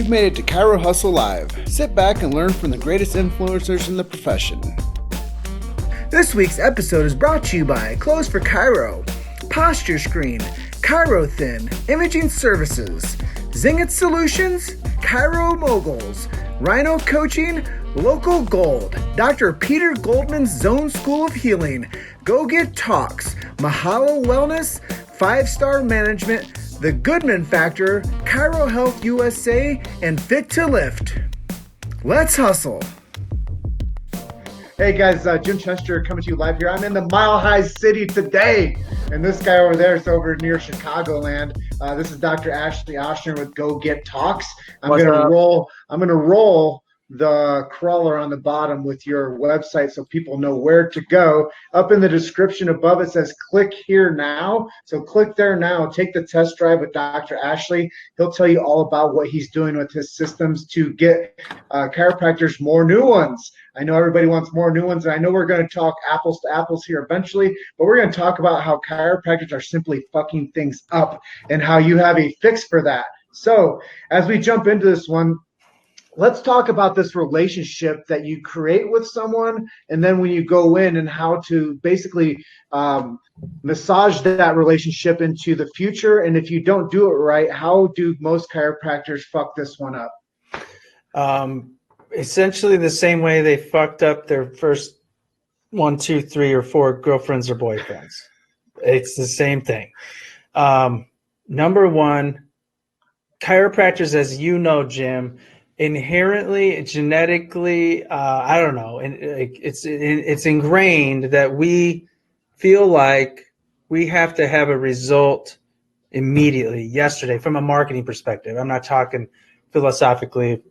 You've made it to Chiro Hustle Live. Sit back and learn from the greatest influencers in the profession. This week's episode is brought to you by Clothes for Chiro, Posture Screen, Chiro Thin, Imaging Services, Zingit Solutions, Chiro Moguls, Rhino Coaching, Local Gold, Dr. Peter Goldman's Zone School of Healing, Go Get Talks, Mahalo Wellness, 5-Star Management, The Goodman Factor, Chiro Health USA, and Fit to Lift. Let's hustle. Hey guys, Jim Chester coming to you live here. I'm in the Mile High City today, and this guy over there is over near Chicagoland. This is Dr. Ashley Ochsner with Go Get Talks. I'm gonna roll the crawler on the bottom with your website so people know where to go. Up in the description above it says click here now. So click there now. Take the test drive with Dr. Ashley. He'll tell you all about what he's doing with his systems to get chiropractors more new ones. I know everybody wants more new ones, and I know we're going to talk apples to apples here eventually, but we're going to talk about how chiropractors are simply fucking things up and how you have a fix for that. So as we jump into this one, let's talk about this relationship that you create with someone, and then when you go in and how to basically massage that relationship into the future. And if you don't do it right, how do most chiropractors fuck this one up? Essentially the same way they fucked up their first 1, 2, 3, or 4 girlfriends or boyfriends. It's the same thing. Number one, chiropractors, as you know, Jim, inherently, genetically, I don't know, and it's ingrained that we feel like we have to have a result immediately, yesterday, from a marketing perspective. I'm not talking philosophically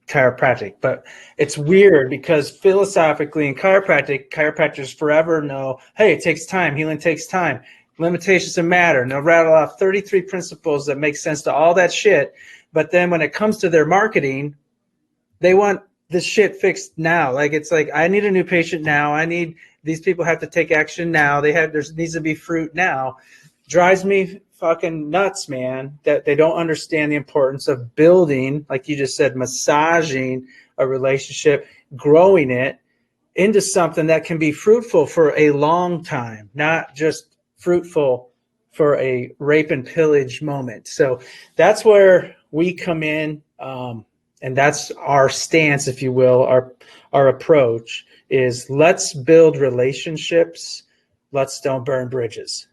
chiropractic, but it's weird because philosophically in chiropractors forever know, hey, it takes time, healing takes time, limitations of matter, and they'll rattle off 33 principles that make sense to all that shit. But then when it comes to their marketing, they want this shit fixed now. Like, it's like, I need a new patient now. These people have to take action now. There needs to be fruit now. Drives me fucking nuts, man, that they don't understand the importance of building, like you just said, massaging a relationship, growing it into something that can be fruitful for a long time, not just fruitful for a rape and pillage moment. So that's where we come in, and that's our stance, if you will. Our approach is, let's build relationships. Let's don't burn bridges.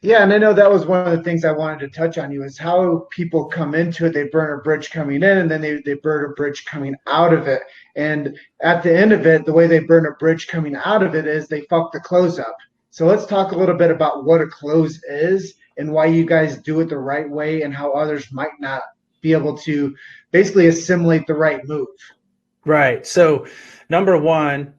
Yeah, and I know that was one of the things I wanted to touch on you is how people come into it. They burn a bridge coming in, and then they burn a bridge coming out of it. And at the end of it, the way they burn a bridge coming out of it is they fuck the close up. So let's talk a little bit about what a close is and why you guys do it the right way and how others might not be able to basically assimilate the right move. Right. So number one,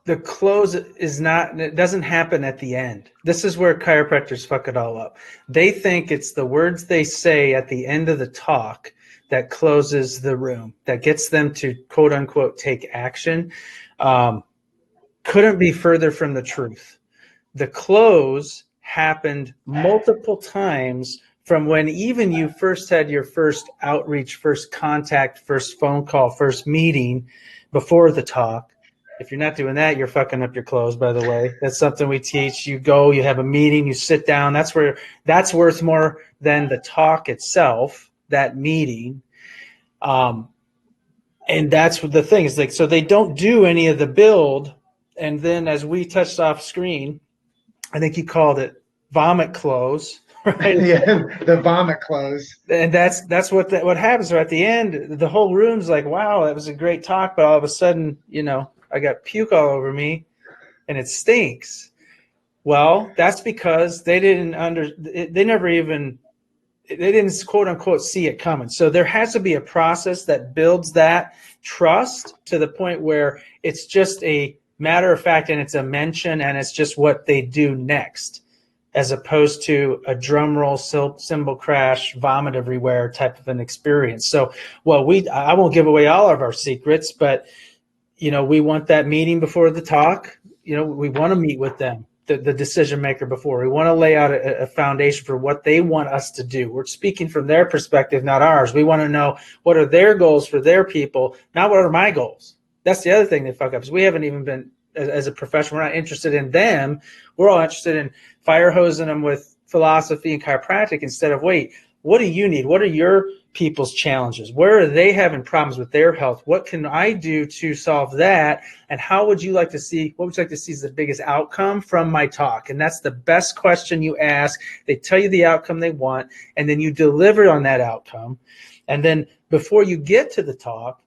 the close it doesn't happen at the end. This is where chiropractors fuck it all up. They think it's the words they say at the end of the talk that closes the room, that gets them to quote unquote take action. Couldn't be further from the truth. The close happened multiple times from when even you first had your first outreach, first contact, first phone call, first meeting before the talk. If you're not doing that, you're fucking up your close, by the way. That's something we teach. You go, you have a meeting, you sit down. That's worth more than the talk itself, that meeting. And that's what the thing is, like, so they don't do any of the build. And then as we touched off screen, I think you called it vomit close, right? Yeah, the vomit close. And that's what happens. So at the end, the whole room's like, wow, that was a great talk. But all of a sudden, I got puke all over me and it stinks. Well, that's because they didn't quote unquote see it coming. So there has to be a process that builds that trust to the point where it's just a matter of fact and it's a mention and it's just what they do next, as opposed to a drum roll, cymbal crash, vomit everywhere type of an experience. So, I won't give away all of our secrets, but we want that meeting before the talk. We want to meet with them. the decision maker before. We want to lay out a foundation for what they want us to do. We're speaking from their perspective, not ours. We want to know what are their goals for their people, not what are my goals. That's the other thing they fuck up is we haven't even been, as a profession, we're not interested in them. We're all interested in fire hosing them with philosophy and chiropractic instead of, wait, what do you need? What are your people's challenges? Where are they having problems with their health? What can I do to solve that? And how would you like to see, what would you like to see is the biggest outcome from my talk? And that's the best question you ask. They tell you the outcome they want, and then you deliver on that outcome. And then before you get to the talk,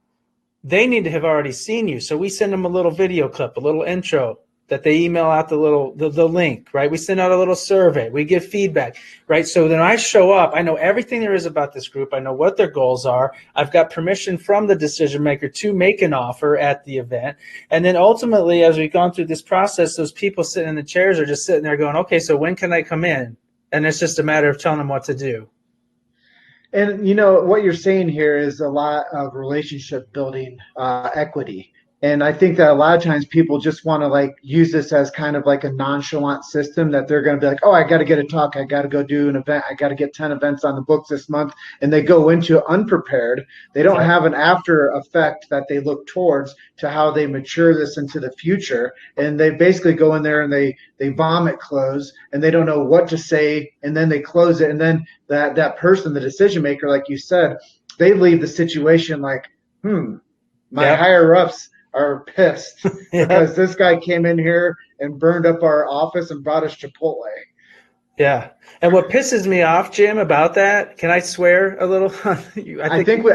they need to have already seen you. So we send them a little video clip, a little intro that they email out the link, right? We send out a little survey. We give feedback, right? So then I show up. I know everything there is about this group. I know what their goals are. I've got permission from the decision maker to make an offer at the event. And then ultimately, as we've gone through this process, those people sitting in the chairs are just sitting there going, okay, so when can I come in? And it's just a matter of telling them what to do. And you know what you're saying here is a lot of relationship building equity. And I think that a lot of times people just want to like use this as kind of like a nonchalant system that they're going to be like, oh, I got to get a talk. I got to go do an event. I got to get 10 events on the books this month. And they go into it unprepared. They don't have an after effect that they look towards to how they mature this into the future. And they basically go in there and they vomit close and they don't know what to say. And then they close it. And then that person, the decision maker, like you said, they leave the situation like, my higher ups are pissed because this guy came in here and burned up our office and brought us Chipotle. Yeah. And what pisses me off, Jim, about that, can I swear a little? I think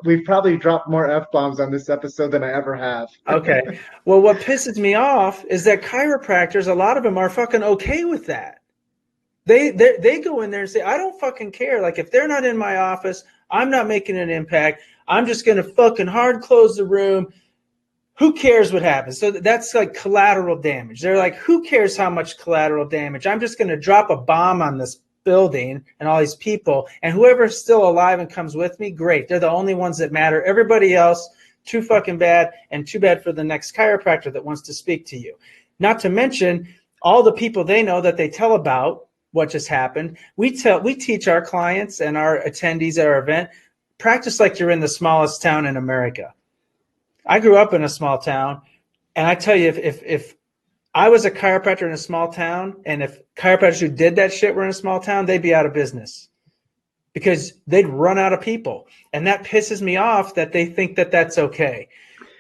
we've probably dropped more F-bombs on this episode than I ever have. Okay. Well, what pisses me off is that chiropractors, a lot of them are fucking okay with that. They go in there and say, I don't fucking care. Like, if they're not in my office, I'm not making an impact. I'm just going to fucking hard close the room. Who cares what happens? So that's like collateral damage. They're like, who cares how much collateral damage? I'm just going to drop a bomb on this building and all these people. And whoever's still alive and comes with me, great. They're the only ones that matter. Everybody else, too fucking bad, and too bad for the next chiropractor that wants to speak to you. Not to mention all the people they know that they tell about what just happened. We teach our clients and our attendees at our event, practice like you're in the smallest town in America. I grew up in a small town, and I tell you, if I was a chiropractor in a small town, and if chiropractors who did that shit were in a small town, they'd be out of business because they'd run out of people. And that pisses me off that they think that that's okay.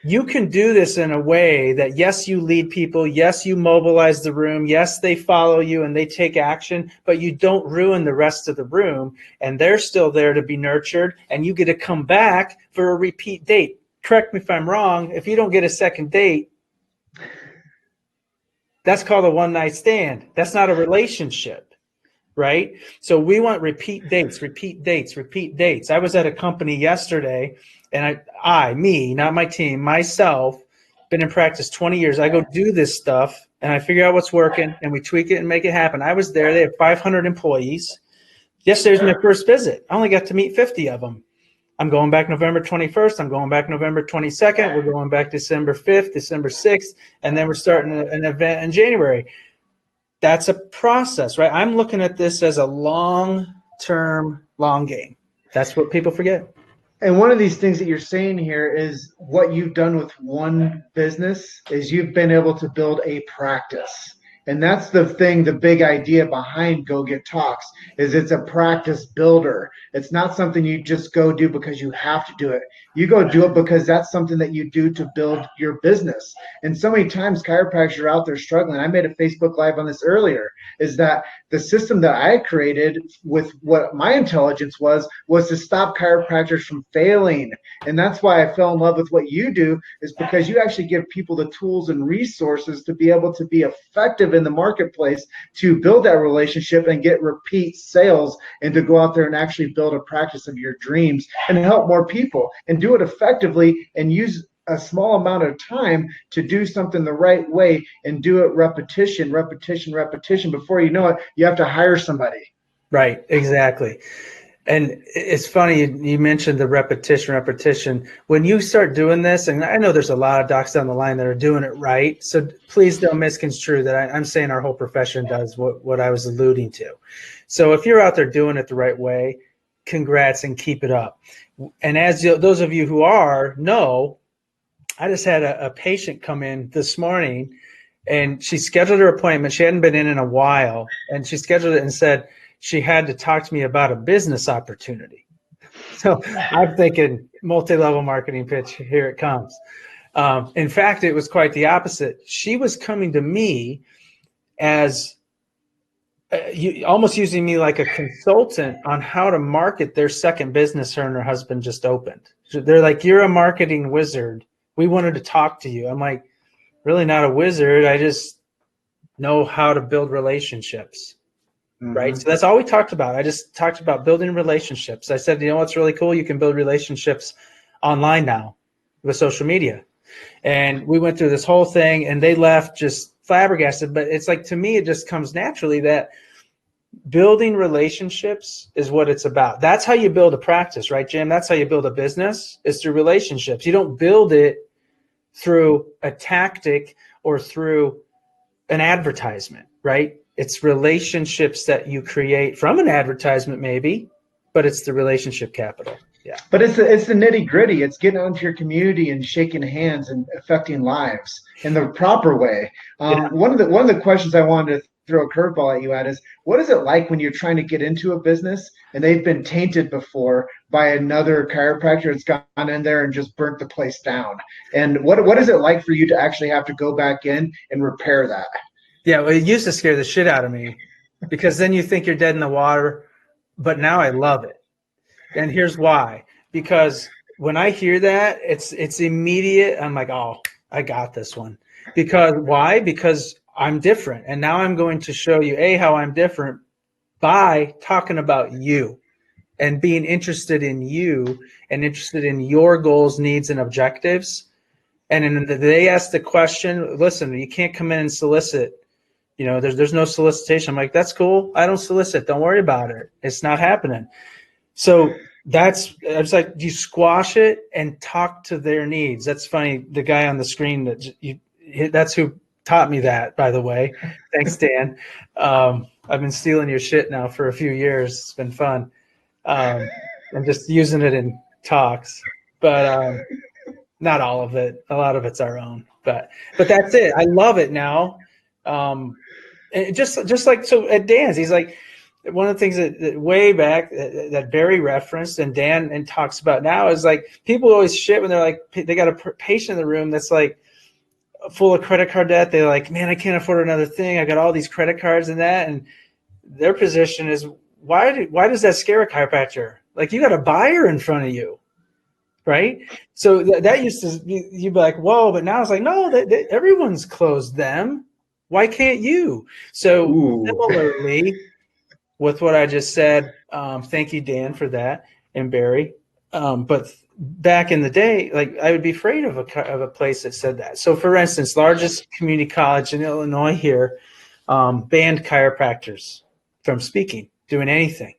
You can do this in a way that, yes, you lead people. Yes, you mobilize the room. Yes, they follow you and they take action, but you don't ruin the rest of the room. And they're still there to be nurtured. And you get to come back for a repeat date. Correct me if I'm wrong. If you don't get a second date, that's called a one night stand. That's not a relationship, right? So we want repeat dates, repeat dates, repeat dates. I was at a company yesterday, and me, not my team, myself, been in practice 20 years. I go do this stuff, and I figure out what's working, and we tweak it and make it happen. I was there. They have 500 employees. Yesterday was my first visit. I only got to meet 50 of them. I'm going back November 21st. I'm going back November 22nd. We're going back December 5th, December 6th, and then we're starting an event in January. That's a process, right? I'm looking at this as a long-term, long game. That's what people forget. And one of these things that you're saying here is what you've done with one business is you've been able to build a practice. And that's the thing, the big idea behind Go Get Talks is it's a practice builder. It's not something you just go do because you have to do it. You go do it because that's something that you do to build your business. And so many times chiropractors are out there struggling. I made a Facebook Live on this earlier, is that the system that I created with what my intelligence was to stop chiropractors from failing. And that's why I fell in love with what you do, is because you actually give people the tools and resources to be able to be effective in the marketplace, to build that relationship and get repeat sales, and to go out there and actually build a practice of your dreams and help more people and do it effectively and use a small amount of time to do something the right way and do it repetition. Before you know it, you have to hire somebody. Right, exactly. And it's funny, you mentioned the repetition. When you start doing this, and I know there's a lot of docs down the line that are doing it right, so please don't misconstrue that I'm saying our whole profession does what I was alluding to. So if you're out there doing it the right way, congrats and keep it up. And as those of you who know, I just had a patient come in this morning, and she scheduled her appointment. She hadn't been in a while, and she scheduled it and said she had to talk to me about a business opportunity. So I'm thinking multi-level marketing pitch, here it comes. In fact, it was quite the opposite. She was coming to me as almost using me like a consultant on how to market their second business her and her husband just opened. They're like, you're a marketing wizard. We wanted to talk to you. I'm like, really not a wizard. I just know how to build relationships. Right. So that's all we talked about. I just talked about building relationships. I said, you know what's really cool? You can build relationships online now with social media. And we went through this whole thing, and they left just flabbergasted. But it's like, to me, it just comes naturally that building relationships is what it's about. That's how you build a practice, right, Jim? That's how you build a business, is through relationships. You don't build it through a tactic or through an advertisement, right? It's relationships that you create from an advertisement, maybe, but it's the relationship capital. Yeah. But it's the nitty gritty. It's getting onto your community and shaking hands and affecting lives in the proper way. One of the questions I wanted to throw a curveball at you at is, what is it like when you're trying to get into a business and they've been tainted before by another chiropractor that's gone in there and just burnt the place down? And what is it like for you to actually have to go back in and repair that? Yeah, well, it used to scare the shit out of me, because then you think you're dead in the water, but now I love it. And here's why. Because when I hear that, it's immediate. I'm like, oh, I got this one. Because why? Because I'm different. And now I'm going to show you, how I'm different by talking about you and being interested in you and interested in your goals, needs, and objectives. And then they ask the question, listen, you can't come in and solicit. You know, there's no solicitation. I'm like, that's cool. I don't solicit. Don't worry about it. It's not happening. So it's like, you squash it and talk to their needs. That's funny. The guy on the screen, that's who taught me that, by the way. Thanks, Dan. I've been stealing your shit now for a few years. It's been fun. I'm just using it in talks, but not all of it. A lot of it's our own, but that's it. I love it now. And just like, so at Dan's, he's like, one of the things that way back that Barry referenced and Dan talks about now is like, people always shit when they're like, they got a patient in the room that's like full of credit card debt. They're like, man, I can't afford another thing. I got all these credit cards and that. And their position is, why does that scare a chiropractor? Like, you got a buyer in front of you, right? So that used to, you'd be like, whoa, but now it's like, no, everyone's closed them. Why can't you? So similarly, with what I just said, thank you, Dan, for that, and Barry. But back in the day, like, I would be afraid of a place that said that. So, for instance, largest community college in Illinois here banned chiropractors from speaking, doing anything.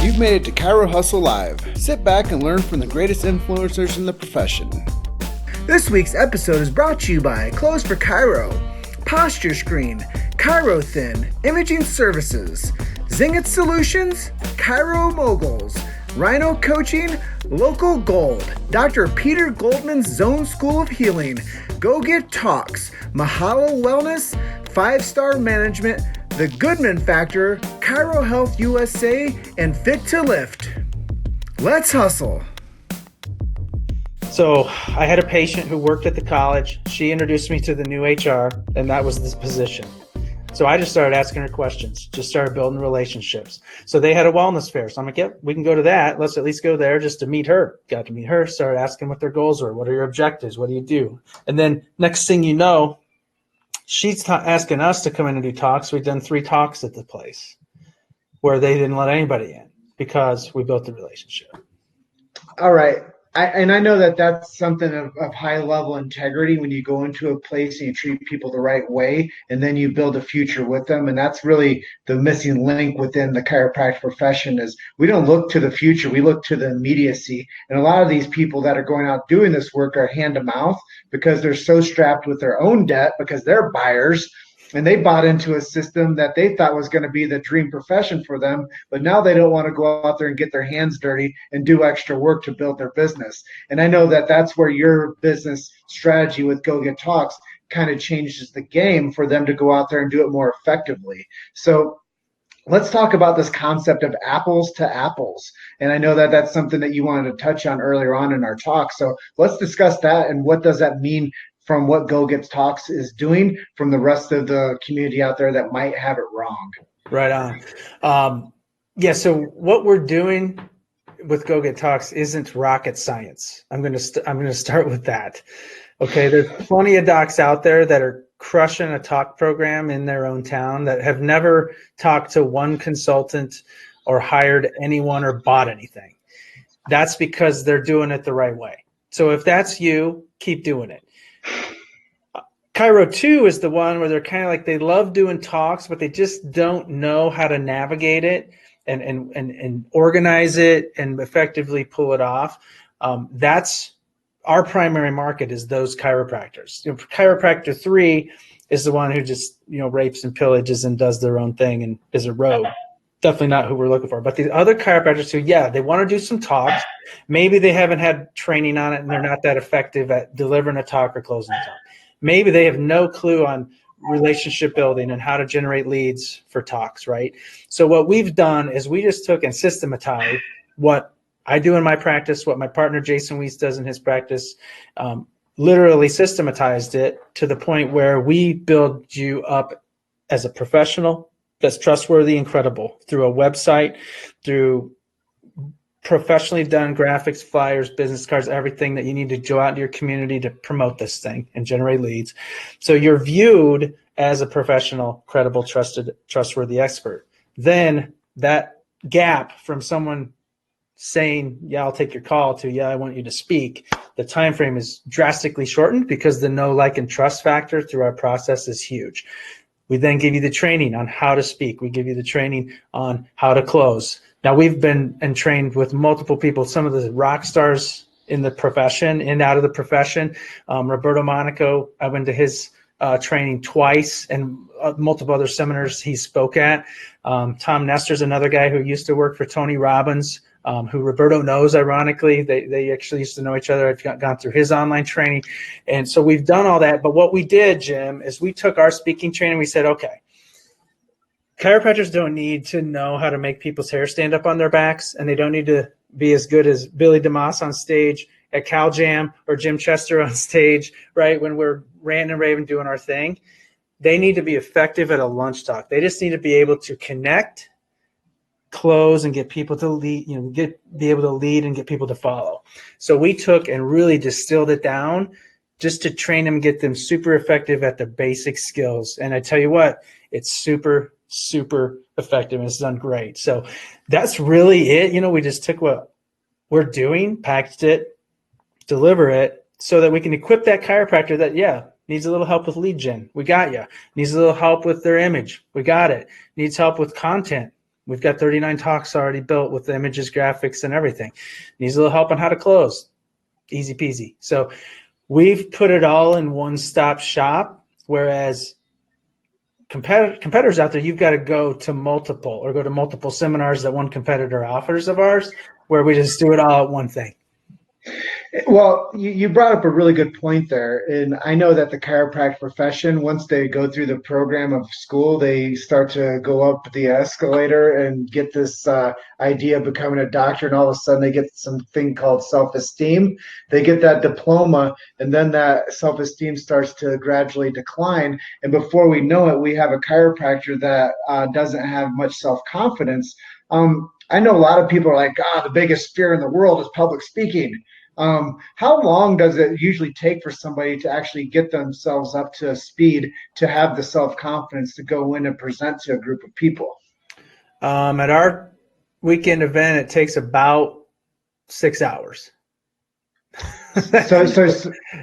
You've made it to Chiro Hustle Live. Sit back and learn from the greatest influencers in the profession. This week's episode is brought to you by Clothes for Chiro, Posture Screen, Chiro Thin, Imaging Services, Zingit Solutions, Chiro Moguls, Rhino Coaching, Local Gold, Dr. Peter Goldman's Zone School of Healing, Go Get Talks, Mahalo Wellness, 5-Star Management, The Goodman Factor, Chiro Health USA, and Fit to Lift. Let's hustle. So I had a patient who worked at the college. She introduced me to the new HR, and that was the position. So I just started asking her questions, just started building relationships. So they had a wellness fair. So I'm like, yep, we can go to that. Let's at least go there just to meet her. Got to meet her, started asking what their goals were. What are your objectives? What do you do? And then next thing you know, she's asking us to come in and do talks. We've done 3 talks at the place where they didn't let anybody in because we built the relationship. All right. I know that that's something of high level integrity when you go into a place and you treat people the right way, and then you build a future with them. And that's really the missing link within the chiropractic profession is we don't look to the future, we look to the immediacy. And a lot of these people that are going out doing this work are hand to mouth because they're so strapped with their own debt because they're buyers and they bought into a system that they thought was going to be the dream profession for them, but now they don't want to go out there and get their hands dirty and do extra work to build their business. And I know that that's where your business strategy with Go Get Talks kind of changes the game for them to go out there and do it more effectively. So let's talk about this concept of apples to apples. And I know that that's something that you wanted to touch on earlier on in our talk. So let's discuss that and what does that mean from what Go Get Talks is doing from the rest of the community out there that might have it wrong. Right on. Yeah. So what we're doing with Go Get Talks isn't rocket science. I'm going to start with that. Okay. There's plenty of docs out there that are crushing a talk program in their own town that have never talked to one consultant or hired anyone or bought anything. That's because they're doing it the right way. So if that's you, keep doing it. Chiro 2 is the one where they're kind of like they love doing talks, but they just don't know how to navigate it and organize it and effectively pull it off. That's our primary market is those chiropractors. Chiropractor 3 is the one who just rapes and pillages and does their own thing and is a rogue. Definitely not who we're looking for. But the other chiropractors who, they want to do some talks. Maybe they haven't had training on it and they're not that effective at delivering a talk or closing a talk. Maybe they have no clue on relationship building and how to generate leads for talks, right? So what we've done is we just took and systematized what I do in my practice, what my partner Jason Weiss does in his practice, literally systematized it to the point where we build you up as a professional that's trustworthy and credible through a website, through professionally done graphics, flyers, business cards, everything that you need to go out into your community to promote this thing and generate leads. So you're viewed as a professional, credible, trusted, trustworthy expert. Then that gap from someone saying, I'll take your call to, I want you to speak, the time frame is drastically shortened because the know, like, and trust factor through our process is huge. We then give you the training on how to speak. We give you the training on how to close. Now, we've been and trained with multiple people, some of the rock stars in the profession and out of the profession. Roberto Monaco, I went to his training twice and multiple other seminars he spoke at. Tom Nestor's another guy who used to work for Tony Robbins, who Roberto knows, ironically. They actually used to know each other. I've gone through his online training. And so we've done all that. But what we did, Jim, is we took our speaking training. We said, okay, chiropractors don't need to know how to make people's hair stand up on their backs, and they don't need to be as good as Billy DeMoss on stage at Cal Jam or Jim Chester on stage, right, when we're ranting and raving doing our thing. They need to be effective at a lunch talk. They just need to be able to connect, close, and get people to lead, be able to lead and get people to follow. So we took and really distilled it down just to train them, get them super effective at the basic skills. And I tell you what, it's super effective and it's done great. So that's really it. We just took what we're doing, packaged it, deliver it so that we can equip that chiropractor that, needs a little help with lead gen. We got you. Needs a little help with their image. We got it. Needs help with content. We've got 39 talks already built with the images, graphics, and everything. Needs a little help on how to close. Easy peasy. So we've put it all in one-stop shop, whereas competitors out there, you've got to go to multiple seminars that one competitor offers of ours, where we just do it all at one thing. Well, you brought up a really good point there. And I know that the chiropractic profession, once they go through the program of school, they start to go up the escalator and get this idea of becoming a doctor. And all of a sudden they get something called self-esteem. They get that diploma, and then that self-esteem starts to gradually decline. And before we know it, we have a chiropractor that doesn't have much self-confidence. I know a lot of people are like, the biggest fear in the world is public speaking. How long does it usually take for somebody to actually get themselves up to speed to have the self-confidence to go in and present to a group of people? At our weekend event, it takes about 6 hours.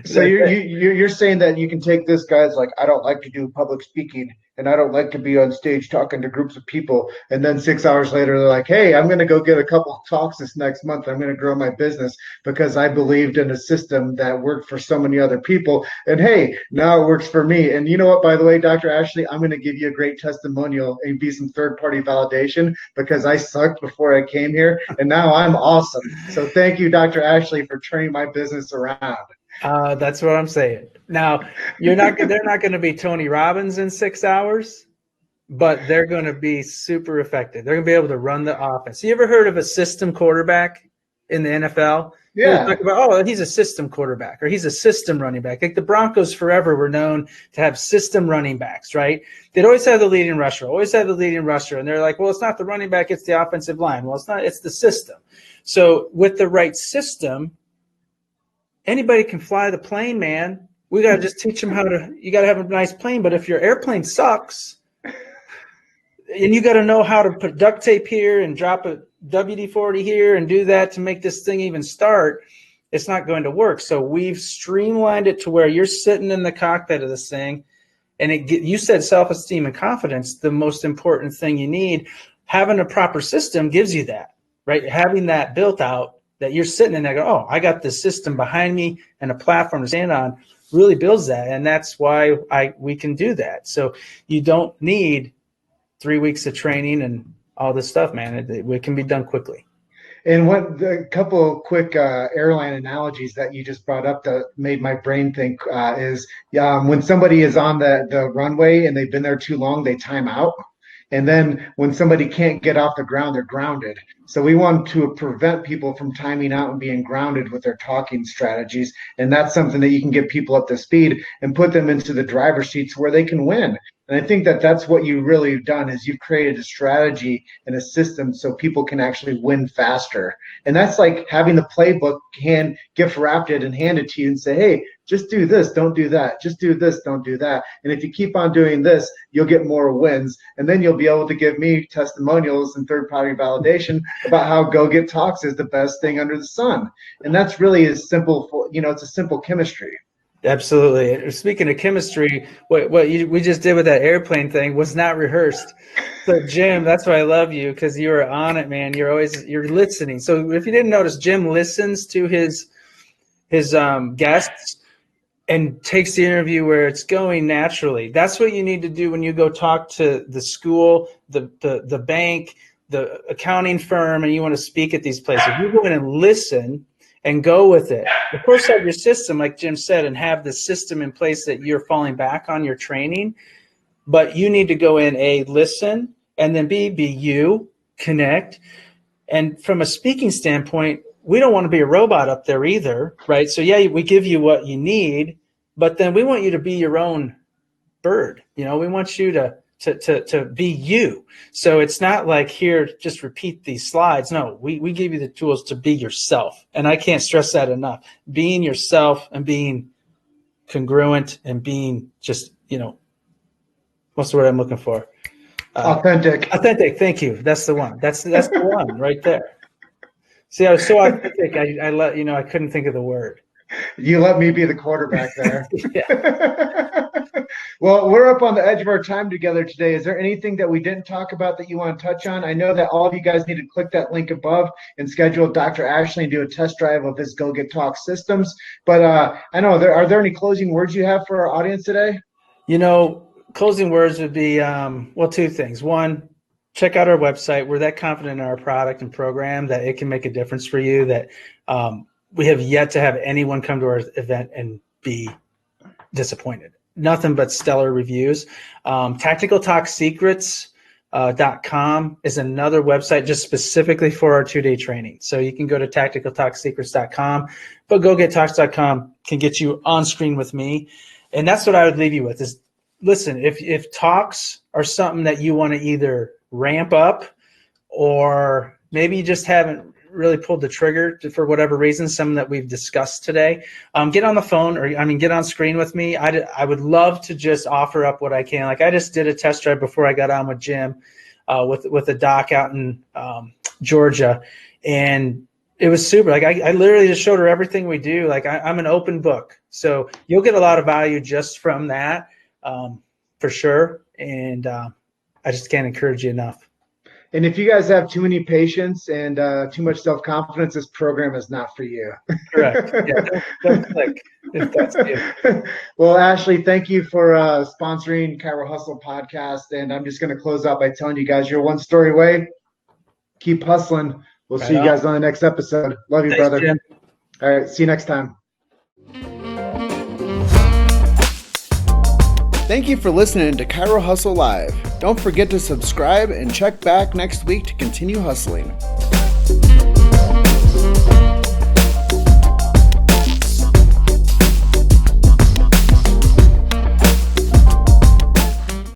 So you're saying that you can take this guy's like, I don't like to do public speaking and I don't like to be on stage talking to groups of people, and then 6 hours later they're like, hey, I'm going to go get a couple of talks this next month. I'm going to grow my business because I believed in a system that worked for so many other people, and hey, now it works for me. And you know what? By the way, Dr. Ashley, I'm going to give you a great testimonial and be some third party validation because I sucked before I came here, and now I'm awesome. So thank you, Dr. Ashley, for turning my business around. That's what I'm saying. Now, they're not going to be Tony Robbins in 6 hours, but they're going to be super effective. They're going to be able to run the offense. You ever heard of a system quarterback in the NFL? Yeah. Talk about, oh, he's a system quarterback or he's a system running back. Like the Broncos forever were known to have system running backs, right? They'd always have the leading rusher, And they're like, well, it's not the running back, it's the offensive line. Well, it's not, it's the system. So with the right system, anybody can fly the plane, man. We got to just teach them you got to have a nice plane. But if your airplane sucks and you got to know how to put duct tape here and drop a WD-40 here and do that to make this thing even start, it's not going to work. So we've streamlined it to where you're sitting in the cockpit of this thing. And you said self-esteem and confidence, the most important thing you need. Having a proper system gives you that, right? Having that built out, that you're sitting in there go, oh, I got this system behind me and a platform to stand on, really builds that. And that's why we can do that. So you don't need 3 weeks of training and all this stuff, man. It can be done quickly. And what a couple of quick airline analogies that you just brought up that made my brain think is when somebody is on the runway and they've been there too long, they time out. And then when somebody can't get off the ground, they're grounded. So we want to prevent people from timing out and being grounded with their talking strategies. And that's something that you can get people up to speed and put them into the driver's seats where they can win. And I think that that's what you really have done is you've created a strategy and a system so people can actually win faster. And that's like having the playbook gift wrapped it and handed to you and say, hey, just do this, don't do that. Just do this, don't do that. And if you keep on doing this, you'll get more wins. And then you'll be able to give me testimonials and third-party validation about how Go Get Talks is the best thing under the sun. And that's really as simple, it's a simple chemistry. Absolutely. Speaking of chemistry, what we just did with that airplane thing was not rehearsed. So Jim, that's why I love you, because you were on it, man. You're listening. So if you didn't notice, Jim listens to his guests and takes the interview where it's going naturally. That's what you need to do when you go talk to the school, the bank, the accounting firm, and you want to speak at these places. You go in and listen and go with it. Of course, have your system, like Jim said, and have the system in place that you're falling back on your training. But you need to go in, listen, and then be you, connect. And from a speaking standpoint, we don't want to be a robot up there either, right? So yeah, we give you what you need, but then we want you to be your own bird. We want you to be you. So it's not like here, just repeat these slides. No, we give you the tools to be yourself. And I can't stress that enough. Being yourself and being congruent and being just, what's the word I'm looking for? Authentic. Authentic. Thank you. That's the one. That's the one right there. See, I was so authentic. I couldn't think of the word. You let me be the quarterback there. Yeah. Well, we're up on the edge of our time together today. Is there anything that we didn't talk about that you want to touch on? I know that all of you guys need to click that link above and schedule Dr. Ashley and do a test drive of his Go Get Talk systems. But I know, are there any closing words you have for our audience today? Closing words would be, two things. One, check out our website. We're that confident in our product and program that it can make a difference for you, that we have yet to have anyone come to our event and be disappointed. Nothing but stellar reviews. TacticalTalkSecrets.com is another website just specifically for our 2-day training. So you can go to TacticalTalkSecrets.com, but GoGetTalks.com can get you on screen with me. And that's what I would leave you with is, listen, if talks are something that you want to either ramp up or maybe you just haven't really pulled the trigger for whatever reason, some that we've discussed today, get on the phone get on screen with me. I would love to just offer up what I can. Like I just did a test drive before I got on with Jim with a doc out in Georgia, and It was super. Like I literally just showed her everything we do. Like I'm an open book, so you'll get a lot of value just from that, for sure. And I just can't encourage you enough. And if you guys have too many patients and too much self-confidence, this program is not for you. Correct. Yeah, don't click if that's you. Well, Ashley, thank you for sponsoring Chiro Hustle podcast. And I'm just going to close out by telling you guys you're one story away. Keep hustling. We'll see you guys on the next episode. Love you, brother. Jim. All right. See you next time. Thank you for listening to Chiro Hustle Live. Don't forget to subscribe and check back next week to continue hustling.